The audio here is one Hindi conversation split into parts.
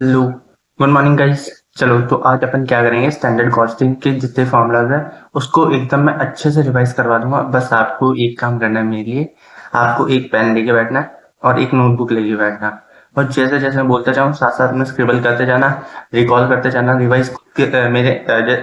Hello, good morning guys. चलो तो आज अपन क्या करेंगे, स्टैंडर्ड कॉस्टिंग के जितने फॉर्मूलाज है उसको एकदम मैं अच्छे से रिवाइज करवा दूंगा। बस आपको एक काम करना है मेरे लिए, आपको एक पेन लेके बैठना है और एक नोटबुक लेके बैठना है। और जैसे जैसे मैं बोलता जाऊँ साथ साथ में स्क्रिबल करते जाना, रिकॉल करते जाना, रिवाइज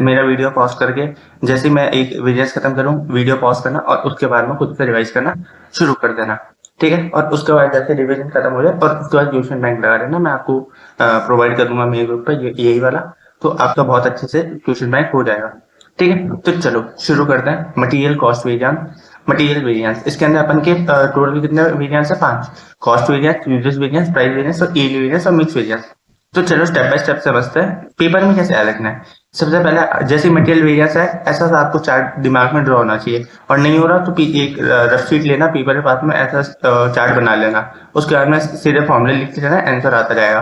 मेरा वीडियो पॉज करके जैसे ही मैं एक वेरिएंस खत्म करूँ वीडियो पॉज करना और उसके बाद में खुद से रिवाइज करना शुरू कर देना। ठीक है, और उसके बाद जैसे रिविजन खत्म हो जाए और उसके बाद ट्यूशन बैंक लगा देना, मैं आपको प्रोवाइड कर दूंगा मेरे ग्रुप पे यही वाला। तो आपका बहुत अच्छे से ट्यूशन बैंक हो जाएगा। ठीक है, तो चलो शुरू करते हैं। Material cost variance, material variance इसके अंदर अपन के टोटल कितने वेरिएंस है? 5। Cost variance, uses variance, price variance और यील्ड वेरिएंस और मिक्स वेरिएंस। तो चलो स्टेप बाय स्टेप समझते हैं पेपर में कैसे याद रखना है। सबसे पहले जैसे मटेरियल वेरिएंस है ऐसा सा आपको चार्ट दिमाग में ड्रॉ होना चाहिए, और नहीं हो रहा तो एक रफ शीट लेना, पेपर के पास में ऐसा चार्ट बना लेना, उसके बाद में सीधे फॉर्मूले लिखते जाना, आंसर आता जाएगा।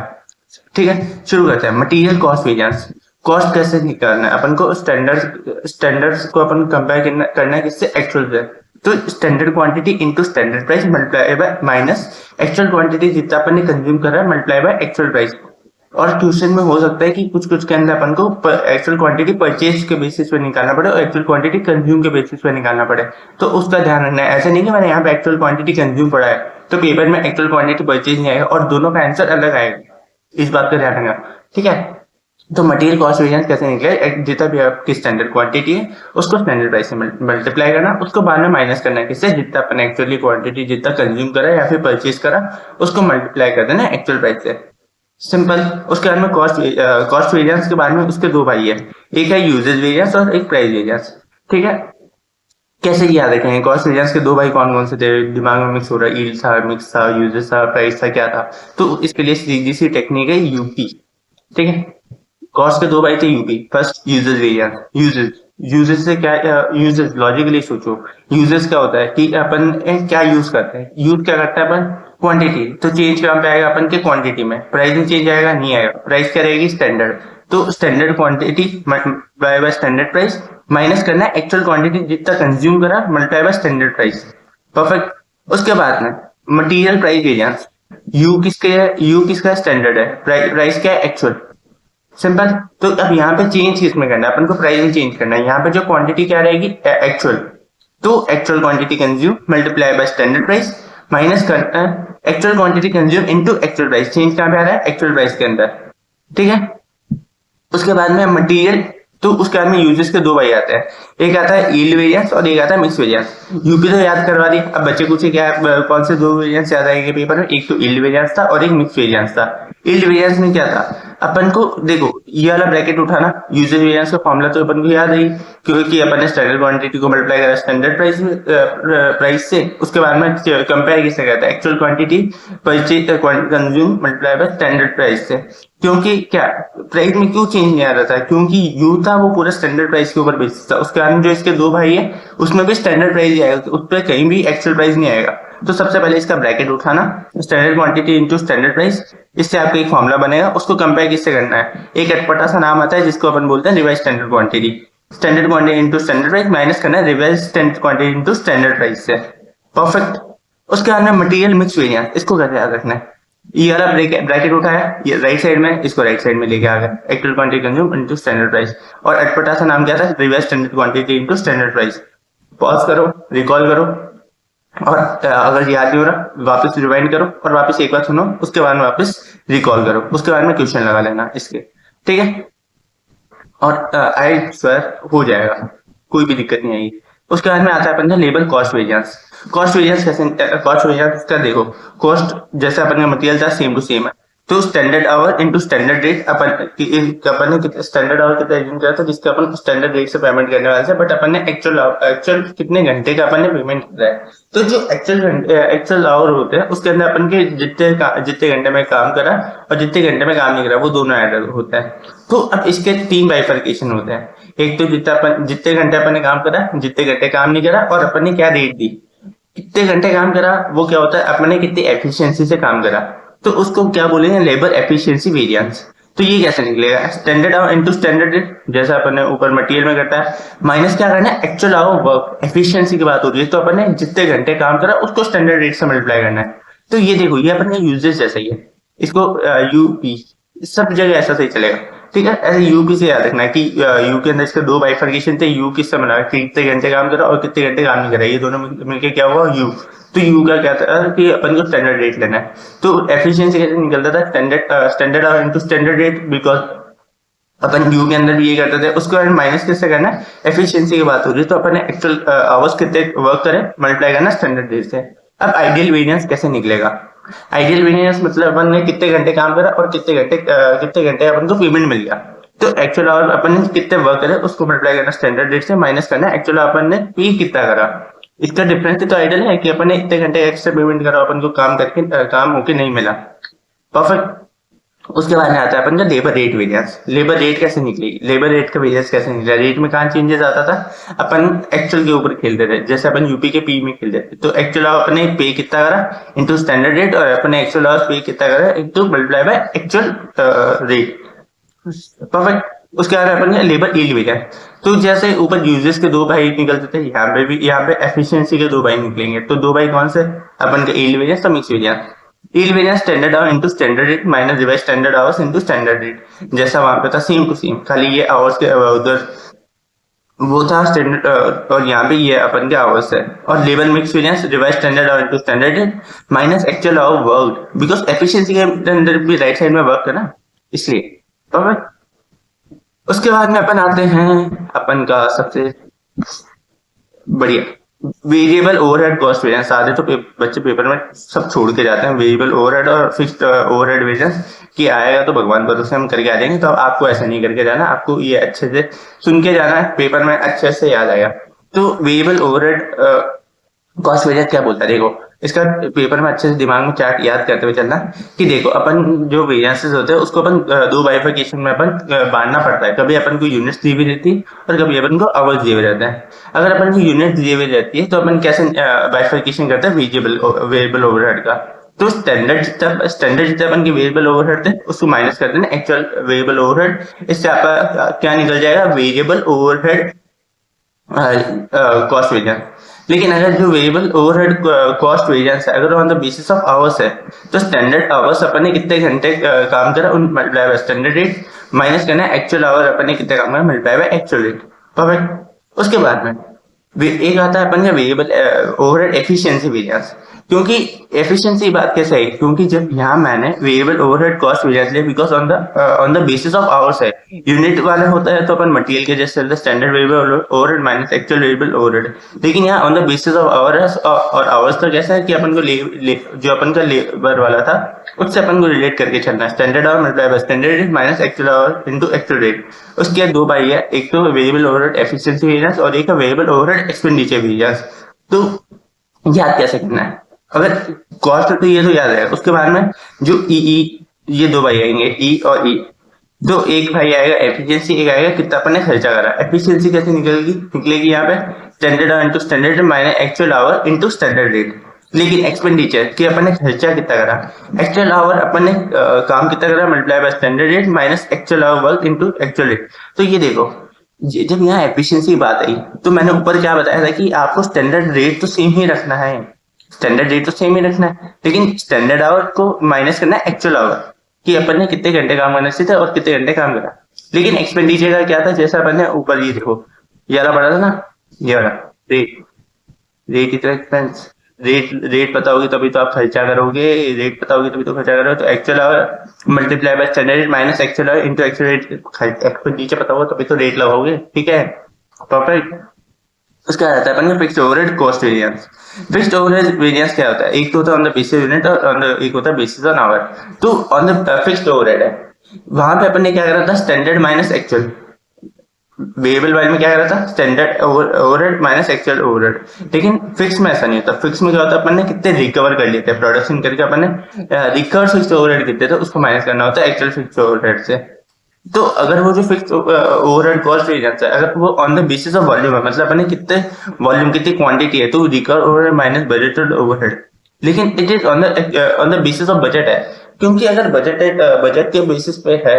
ठीक है, शुरू करते हैं। मटेरियल कॉस्ट वेरिएंस, कॉस्ट कैसे निकालना है अपन को? स्टैंडर्ड्स को अपन कंपेयर करना है किससे? एक्चुअल से। तो standard quantity into standard price multiply by minus actual quantity जितना अपन ने कंज्यूम कर रहा है मल्टीप्लाई बाय एक्चुअल प्राइस। और ट्यूशन में हो सकता है कि कुछ कुछ के अंदर अपन को एक्चुअल क्वांटिटी परचेज के बेसिस पे निकालना पड़े और एक्चुअल क्वांटिटी कंज्यूम के बेसिस पे निकालना पड़े। तो उसका ध्यान रखना है। ऐसा नहीं कि मैंने यहाँ पे एक्चुअल क्वांटिटी कंज्यूम पड़ा है तो पेपर में एक्चुअल क्वांटिटी परचेज नहीं आएगा और दोनों का आंसर अलग आएगा। इस बात का ध्यान रखना। ठीक है, तो मटेरियल कॉस्ट वेरिएंस कैसे निकले? जितना भी आपकी स्टैंडर्ड क्वांटिटी है उसको स्टैंडर्ड प्राइस से मल्टीप्लाई करना, उसको बाद में माइनस करना है किससे? जितना अपन एक्चुअली क्वांटिटी जितना कंज्यूम करा या फिर परचेज करा उसको मल्टीप्लाई कर देना एक्चुअल प्राइस से। सिंपल। उसके बाद में कॉस्ट वेरिएंस के बारे में उसके दो भाई है, एक है यूजेज वेरिएंस और एक प्राइस वेरिएंस। ठीक है, कैसे याद रखेंगे? कॉस्ट वेरिएंस के दो भाई कौन कौन से थे? दिमाग में मिक्स हो रहा है, यील्ड था, मिक्स था, यूजेस था, प्राइस था, क्या था? तो इसके लिए सीधी सी टेक्निक है यूपी। ठीक है, कॉस्ट के दो भाई थे UP. First uses variance. Uses, uses से क्या? यूजेस लॉजिकली सोचो, यूजेस क्या होता है कि अपन क्या यूज करते हैं? यूज क्या करता है अपन? क्वांटिटी। तो चेंज कहाँ पे आएगा अपन के? क्वांटिटी में। प्राइस में चेंज आएगा? नहीं आएगा। प्राइस क्या रहेगी? स्टैंडर्ड। तो standard quantity multiply by standard price minus करना है एक्चुअल क्वांटिटी जितना कंज्यूम करा multiply by standard price. Perfect. उसके बाद में मटेरियल प्राइस वेरिएंस। यू किसके है? यू किसका स्टैंडर्ड है, प्राइस क्या है? एक्चुअल। सिंपल। तो अब यहाँ पे चेंज किस में करना है? अपन को प्राइस में चेंज करना है। यहाँ पे जो क्वांटिटी क्या रहेगी? एक्चुअल। तो actual quantity consume multiply by standard price minus करना है actual quantity consume into actual price. Change कहाँ पे आ रहा है? एक्चुअल प्राइस के अंदर। ठीक है, उसके बाद में मटेरियल। तो उसके बाद में यूजेस के दो भाई आते हैं, एक आता है यील्ड वेरिएंस और एक आता है मिक्स वेरिएंस। यूपी तो याद करवा दी। अब बच्चे पूछे क्या कौन से दो वेरिएंस याद आएंगे पेपर में? एक तो यील्ड वेरिएंस था और एक मिक्स वेरिएंस था। यील्ड वेरिएंस में क्या था? अपन को देखो ये वाला ब्रैकेट उठाना, यूजेस वेरिएंस का फॉर्मूला तो अपन को याद है ही, क्योंकि अपन ने स्टैंडर्ड क्वांटिटी को मल्टीप्लाई करा स्टैंडर्ड प्राइस से। उसके बाद में कंपेयर किससे करता है? Actual quantity purchase consume multiply by standard price से। क्योंकि क्या प्राइस में क्यों चेंज नहीं आ रहा था? क्योंकि यू था वो पूरा स्टैंडर्ड प्राइस के ऊपर बेसिस था। उसके बाद जो इसके दो भाई है उसमें भी स्टैंडर्ड प्राइस ही आएगा, उस पर कहीं भी एक्चुअल प्राइस नहीं आएगा। तो सबसे पहले इसका ब्रैकेट उठाना, standard quantity into standard price. इससे आपका एक फॉर्मूला बनेगा, उसको कंपेयर किससे करना है? एक अटपटा सा नाम आता है जिसको अपन बोलते हैं revise standard quantity. Standard quantity into standard price minus करना है revise standard quantity into standard price से। परफेक्ट। उसके बाद में मटेरियल मिक्स वेरिएंस, इसको कैसे याद रखना है? ये वाला ब्रैकेट उठाया, ये राइट साइड में, इसको राइट साइड में लेके आ गया, actual quantity consume into standard price. और अटपटा सा नाम क्या था? Revise standard quantity into standard price. Pause करो, रिकॉल करो, और अगर याद नहीं हो रहा वापस रिवाइंड करो और वापस एक बार सुनो, उसके बाद में वापस रिकॉल करो, उसके बाद में क्वेश्चन लगा लेना इसके। ठीक है, और आई स्वेयर हो जाएगा, कोई भी दिक्कत नहीं आएगी। उसके बाद में आता है अपन का labour cost variance. Cost variance कैसे? कॉस्ट वेरिएंस का देखो, कॉस्ट जैसे अपन का मटेरियल था सेम टू सेम है, तो standard hour into standard rate. अपन ने स्टैंडर्ड आवर कितना एज्यूम किया था जिसके अपन स्टैंडर्ड रेट से पेमेंट करने वाले थे, बट अपन ने एक्चुअल कितने घंटे का अपन ने पेमेंट किया है। तो जो एक्चुअल आवर होते हैं उसके अंदर अपन के जितने घंटे में काम करा और जितने घंटे में काम नहीं करा वो दोनों ऐड होता है। तो अब इसके तीन बाइफर्केशन होते हैं। एक तो जितने घंटे अपन ने काम करा, जितने घंटे काम नहीं करा, और अपन ने क्या रेट दी। कितने घंटे काम करा वो क्या होता है? अपन ने कितनी एफिशिएंसी से काम करा, तो उसको क्या बोलेंगे? Labour efficiency variance. तो ये कैसे निकलेगा? Standard hour into standard rate, जैसा अपन ने ऊपर मटेरियल में करता है, माइनस क्या करना है? Actual our work. एफिशिएंसी की बात हो रही है तो अपन ने जितने घंटे काम करा उसको स्टैंडर्ड रेट से मल्टीप्लाई करना है। तो ये देखो, ये अपन का यूजेस जैसा ही है, इसको यूपी सब जगह ऐसा सही चलेगा। ठीक है, ऐसे यूपी से याद रखना है कि यू के अंदर इसके दो बाइफर्केशन थे। यू किससे बना कि कितने घंटे काम करा और कितने घंटे काम नहीं करा, ये दोनों मिलकर क्या हुआ यू। तो यू का क्या था कि अपन को स्टैंडर्ड रेट लेना है। तो एफिशिएंसी कैसे निकलता था, स्टैंडर्ड और into standard rate, because upon you के अंदर भी ये करते थे। उसके बाद माइनस किससे करना है, एफिशिएंसी की बात हो रही है तो अपन एक्चुअल आवर्स कितने वर्क करें मल्टीप्लाई करना स्टैंडर्ड रेट से। अब आइडियल वेरिएंस कैसे निकलेगा, आइडियल वेरिएंस मतलब अपन ने कितने घंटे काम करा और कितने घंटे अपन को पेमेंट मिल गया। तो एक्चुअल आवर अपन ने कितने वर्क करे उसको मल्टीप्लाई करना स्टैंडर्ड रेट से, माइनस करना एक्चुअल अपन ने पे कितना करा। इसका डिफरेंस तो आइडियल है कि अपन ने इतने घंटे एक्स्ट्रा पेमेंट करा, अपन को काम करके काम होके नहीं मिला। परफेक्ट। उसके बाद में आता है अपन का labour rate variance. Labour rate कैसे निकली, लेबर रेट का वेरिएंस कैसे निकला, रेट में कहाँ चेंजेस आता था, अपन एक्चुअल के ऊपर खेलते थे। जैसे अपन यूपी के पी में खेलते थे तो एक्चुअल अपने पे कितना करा इनटू स्टैंडर्ड रेट, और अपने एक्चुअल पे कितना करा into multiply by actual rate. Perfect. उसके बाद अपन लेबर यील्ड वेरिएंस। तो जैसे ऊपर यूजेस के दो भाई निकलते थे, यहाँ पे भी यहाँ पे एफिशिएंसी के दो भाई निकलेंगे। तो दो भाई कौन से, अपन का यील्ड वेरिएंस और mix variance. Yield variance standard hour into standard rate minus revise standard hours into standard rate. जैसा वहां पे था सेम टू सेम, खाली ये आवर्स के उधर वो था स्टैंडर्ड, और यहाँ पे ये अपन के आवर्स है। और labour mix variance revise standard hour into standard rate minus actual our work, because efficiency के अंदर भी राइट साइड में वर्क है ना, इसलिए। परफेक्ट। उसके बाद में अपन आते हैं अपन का सबसे बढ़िया वेरिएबल ओवरहेड कॉस्ट वेरिएंस। आधे तो बच्चे पेपर में सब छोड़ के जाते हैं वेरिएबल ओवरहेड और फिक्स्ड ओवरहेड वेरिएंस कि आएगा तो भगवान भरोसे हम करके आ जाएंगे। तो आपको ऐसा नहीं करके जाना, आपको ये अच्छे से सुन के जाना है, पेपर में अच्छे से याद आएगा। तो वेरिएबल ओवरहेड कॉस्ट वेरिएंस क्या बोलता है, देखो इसका पेपर में अच्छे से दिमाग में चार्ट याद करते हुए चलना कि देखो अपन जो वेरिएंसेस होते हैं उसको अपन दो बाइफर्केशन में अपन बांटना पड़ता है। कभी अपन को यूनिट्स दी हुई रहती है और कभी अपन को आवर्स दिए हुए रहते हैं। अगर अपन को यूनिट दी हुई रहती है तो अपन कैसे बाइफर्केशन करते हैं वेरिएबल ओवरहेड का। तो स्टैंडर्ड जितना अपन की वेरिएबल ओवरहेड थे उसको माइनस कर देना एक्चुअल वेरिएबल ओवरहेड। इससे आपका क्या निकल जाएगा, वेरिएबल ओवरहेड कॉस्ट वेरिएंस। लेकिन अगर जो वेरिएबल ओवरहेड कॉस्ट वेरिएंस है अगर on the basis of hours है तो स्टैंडर्ड आवर्स अपन ने कितने घंटे काम करा उन multiply by standard rate minus करना है एक्चुअल आवर अपन ने कितने काम करा multiply by actual rate. Perfect. उसके बाद में एक आता है अपन का वेरिएबल ओवरहेड एफिशिएंसी वेरिएंस। क्योंकि एफिशिएंसी बात कैसे है, क्योंकि जब यहाँ मैंने वेरिएबल ओवरहेड कॉस्ट वेरिएंस लिया because on the basis of hours है, यूनिट वाला होता है तो अपन मटेरियल के जैसे चलते standard variable overhead minus actual variable overhead. लेकिन यहाँ on the basis of hours और आवर्स तो कैसा है कि अपन को जो अपन का लेबर वाला था उससे अपन को रिलेट करके चलना है, standard our multiply by standard rate minus actual our into actual rate. उसके दो भाई है, एक तो वेरिएबल ओवरहेड एफिशिएंसी वेरिएंस और एक है वेरिएबल ओवरहेड एक्सपेंडिचर वेरिएंस। तो याद कैसे करना है, अगर कॉस्ट तो ये तो याद है। उसके बाद में जो ये दो भाई आएंगे ई और ई। तो एक भाई आएगा एफिशिएंसी, एक आएगा कितना अपन ने खर्चा करा। एफिशिएंसी कैसे निकलेगी यहाँ पे standard hour into standard minus actual our into standard rate. लेकिन एक्सपेंडिचर कि अपन ने खर्चा कितना करा, एक्चुअल आवर अपन ने काम कितना करा multiply by standard rate minus actual our work into actual rate. तो ये देखो जब यहाँ एफिशिएंसी की बात आई तो मैंने ऊपर क्या बताया था कि आपको स्टैंडर्ड रेट तो सेम ही रखना है, स्टैंडर्ड रेट तो सेम ही रखना है, लेकिन स्टैंडर्ड आवर को माइनस करना है एक्चुअल आवर कि अपन ने कितने घंटे काम करना चाहिए था और कितने घंटे काम करा। लेकिन एक्सपेंडिचर का क्या था, जैसा अपन ने ऊपर ये देखो ये वाला पढ़ा था ना, ये वाला रेट रेट इतना एक्सपेंस रेट पता होगी तभी तो आप खर्चा करोगे, रेट पता होगी तभी तो खर्चा करोगे। तो actual our multiply by standard rate minus actual our into actual rate, expenditure पता होगा तभी तो रेट लगाओगे। ठीक है, परफेक्ट। उसका आता है अपन का fixed overhead cost variance. Fixed overhead variance क्या होता है, एक तो होता है ऑन द बेसिस यूनिट और एक होता है बेसिस ऑन आवर। तो ऑन द फिक्स्ड ओवरहेड है वहां पे अपन ने क्या करा था स्टैंडर्ड माइनस एक्चुअल, वेरिएबल वाले में क्या करा था standard overhead minus actual overhead. लेकिन फिक्स में ऐसा नहीं होता, फिक्स में क्या होता है अपन ने कितने रिकवर कर लेते हैं प्रोडक्शन करके अपन ने रिकवर फिक्स्ड ओवरहेड कितने थे उसको माइनस करना होता है एक्चुअल फिक्स्ड ओवरहेड से। तो अगर वो जो फिक्स ओवरहेड कॉस्ट वेरिएंस है अगर वो on the basis of volume है, मतलब अपने कितने वॉल्यूम कितनी क्वांटिटी है, तो recover overhead minus budgeted overhead. लेकिन it is on the basis of budget है, क्योंकि अगर बजट के बेसिस पे है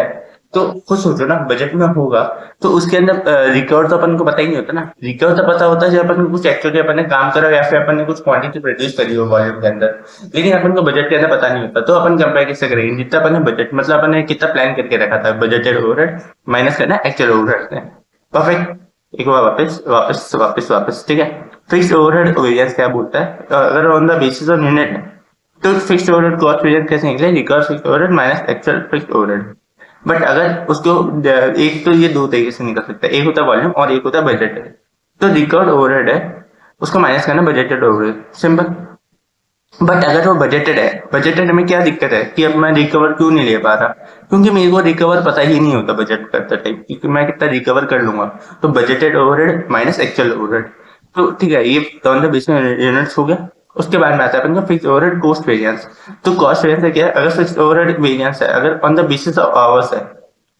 तो खुद सोचो ना, बजट में होगा तो उसके अंदर रिकवर तो अपन को पता ही नहीं होता ना। रिकवर तो पता होता है जब अपन को कुछ एक्चुअली अपन ने काम करा या फिर अपन ने कुछ क्वांटिटी प्रोड्यूस करी हो वॉल्यूम के अंदर। लेकिन अपन को बजट के अंदर पता नहीं होता, तो अपन कंपेयर कैसे करेंगे? जितना अपन ने बजट, मतलब अपन ने कितना प्लान करके रखा था, बजटेड ओवरहेड माइनस करना एक्चुअल ओवरहेड। परफेक्ट। एक बार वापस वापस वापस वापस, ठीक है। फिक्स्ड ओवरहेड वेरिएंस क्या बोलता है? अगर on the basis of unit, तो फिक्स्ड ओवरहेड कॉस्ट वेरिएंस कैसे निकले? Recover fixed overhead minus actual fixed overhead. But अगर उसको एक तो ये दो तरीके से निकल सकता है, एक होता है वॉल्यूम और एक होता है बजटेड। तो रिकवर्ड ओवरहेड है, उसको माइनस करना बजटेड ओवरहेड, सिंपल। बट अगर वो बजटेड है, बजटेड में क्या दिक्कत है कि अब मैं रिकवर क्यों नहीं ले पा रहा? क्योंकि मेरे को रिकवर पता ही नहीं होता बजट करते टाइम कि मैं कितना रिकवर कर लूंगा। तो budgeted overhead minus actual overhead. तो ठीक है, ये ऑन द बेसिस यूनिट्स हो गया। उसके बाद में आता है अपन का फिक्स ओवरहेड कॉस्ट वेरिएंस। तो कॉस्ट वेरिएंस क्या है? अगर फिक्स ओवरहेड वेरिएंस है, अगर on the basis of hours है,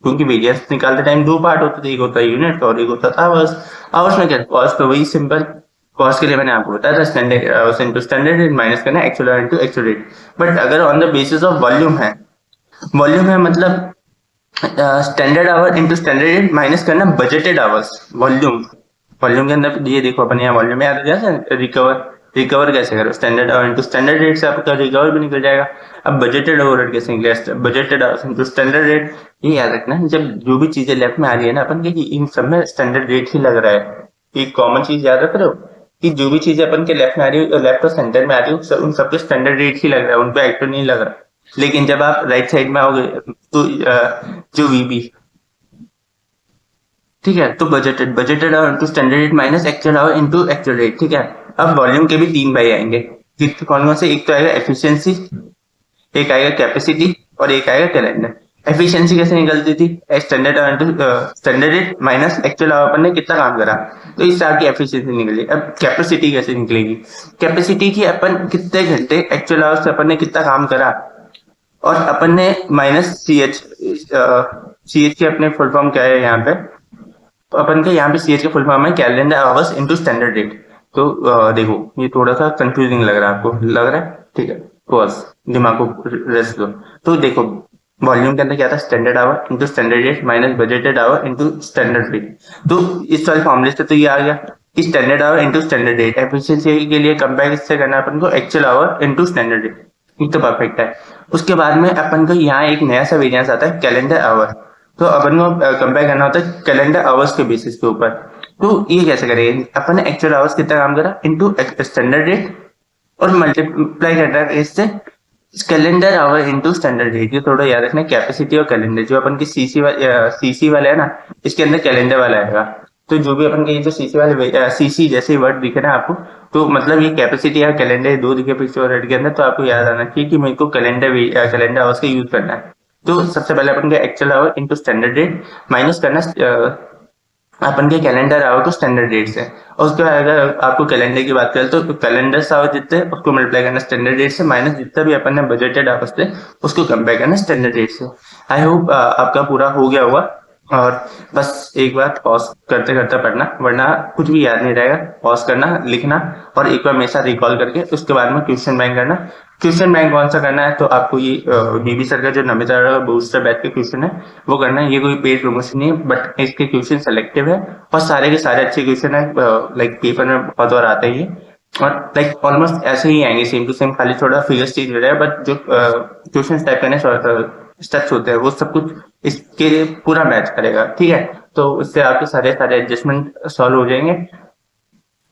क्योंकि वेरिएंस निकालते टाइम दो पार्ट होते थे, एक होता है यूनिट और एक होता है आवर्स। आवर्स में क्या कॉस्ट? तो वही सिंपल कॉस्ट के लिए मैंने आपको बताया था, standard into standard rate minus करना actual into actual rate. But अगर on the basis of volume है, वॉल्यूम है मतलब standard hour into standard rate minus करना बजटेड आवर्स। वॉल्यूम, वॉल्यूम के अंदर ये देखो अपन यहाँ वॉल्यूम में आ गया रिकवर। रिकवर कैसे करो? Standard hour into standard rate से आपका रिकवर भी निकल जाएगा। अब बजटेड ओवरहेड कैसे निकलेगा? Budgeted hours into standard rate. ये याद रखना, जब जो भी चीजें लेफ्ट में आ रही है ना अपन के, इन सब में स्टैंडर्ड रेट ही लग रहा है। एक कॉमन चीज याद रख रहे हो कि जो भी चीजें अपन के लेफ्ट में आ रही है, लेफ्ट और सेंटर में आ रही है, उन सबके स्टैंडर्ड रेट ही लग रहा है, उन पे एक्टर नहीं लग रहा। लेकिन जब आप राइट साइड में आओगे तो जो वीबी, ठीक है, तो budgeted, budgeted our into standard rate minus actual our into actual rate, ठीक है। अब वॉल्यूम के भी तीन भाई आएंगे, कौन कौन से? एक तो आएगा एफिशिएंसी, एक आएगा कैपेसिटी और एक आएगा कैलेंडर। एफिशिएंसी कैसे निकलती थी? Standard hour into standard rate minus actual hour, अपन ने कितना काम करा, तो इस तरह की एफिशिएंसी निकली। अब कैपेसिटी कैसे निकलेगी? कैपेसिटी की अपन कितने घंटे एक्चुअल आवर से अपन ने कितना काम करा, और अपन ने minus C H. C H की अपने फुल फॉर्म क्या है यहाँ पे? तो अपन के यहाँ पे सी एच का फुल फॉर्म है calendar hours into standard rate. तो देखो ये थोड़ा सा कंफ्यूजिंग लग रहा है आपको, लग रहा है? ठीक है, बस दिमाग को रेस्ट दो। तो देखो वॉल्यूम के अंदर क्या था? Standard hour into standard rate minus budgeted our into standard rate. तो इस वाले फॉर्मूले से तो ये आ गया कि standard hour into standard rate. Efficiency के लिए कंपेयर किससे करना है अपन को? Actual our into standard rate. ये तो परफेक्ट है। उसके बाद में अपन को यहाँ एक नया सा वेरिएंस आता है, कैलेंडर आवर। तो अपन को कंपेयर करना होता है कैलेंडर आवर्स के बेसिस के ऊपर। तो ये कैसे करेंगे? अपन ने एक्चुअल आवर्स कितना काम करा इनटू स्टैंडर्ड रेट और मल्टीप्लाई करना है इससे calendar our into standard rate. ये थोड़ा याद रखना, कैपेसिटी और कैलेंडर जो अपन की सीसी वाले है ना, इसके अंदर कैलेंडर वाला आएगा। तो जो भी अपन के ये जो सीसी वाले सीसी जैसे वर्ड दिखे ना आपको, तो मतलब ये कैपेसिटी या कैलेंडर दो दिखे फिक्स ओवरहेड के अंदर, तो आपको याद आना चाहिए कि मेरे को कैलेंडर आवर्स का यूज करना है। तो सबसे पहले अपन का actual our into standard rate minus करना अपन के कैलेंडर आवर को स्टैंडर्ड रेट से। और उसके बाद अगर आपको कैलेंडर की बात करें तो कैलेंडर आवर जितने उसको मल्टीप्लाई करना स्टैंडर्ड रेट से माइनस जितना भी अपन ने बजटेड आवर्स थे उसको कंपेयर करना स्टैंडर्ड रेट से। आई होप आपका पूरा हो गया होगा। और बस एक बार पॉज करते करते पढ़ना, वरना कुछ भी याद नहीं रहेगा। पॉज करना, लिखना और एक बार मेरे साथ रिकॉल करके उसके बाद में क्वेश्चन बैंक करना। क्वेश्चन बैंक कौन सा करना है? तो आपको ये बीबी सर का जो नमिता बूस्टर बैच के क्वेश्चन है वो करना है। ये कोई पेड प्रमोशन नहीं है, बट इसके क्वेश्चन सेलेक्टिव है और सारे के सारे अच्छे क्वेश्चन है। लाइक पेपर में बहुत बार आते ही है और लाइक ऑलमोस्ट ऐसे ही आएंगे सेम टू सेम, खाली थोड़ा फिगर चेंज हो रहा है, बट जो क्वेश्चन टाइप करने स्टेप्स होते हैं वो सब कुछ इसके लिए पूरा मैच करेगा, ठीक है। तो उससे आपके सारे सारे एडजस्टमेंट सॉल्व हो जाएंगे।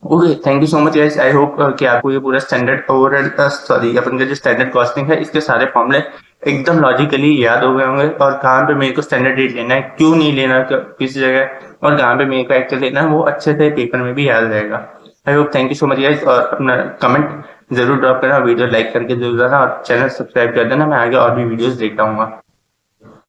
Okay, thank you so much guys. I hope कि आपको ये पूरा स्टैंडर्ड ओवरहेड सॉरी अपन का जो स्टैंडर्ड कॉस्टिंग है इसके सारे फॉर्मूले एकदम लॉजिकली याद हो गए होंगे, और कहाँ पे मेरे को स्टैंडर्ड रेट लेना है, क्यों नहीं लेना किसी जगह, और कहाँ पे मेरे को एक्चुअल लेना है, वो अच्छे से पेपर में भी याद रहेगा। I hope, thank you so much guys. और अपना कमेंट जरूर ड्रॉप करना, वीडियो लाइक करके जरूर देना और चैनल सब्सक्राइब कर देना। मैं आगे और भी वीडियोस देखता हूँ।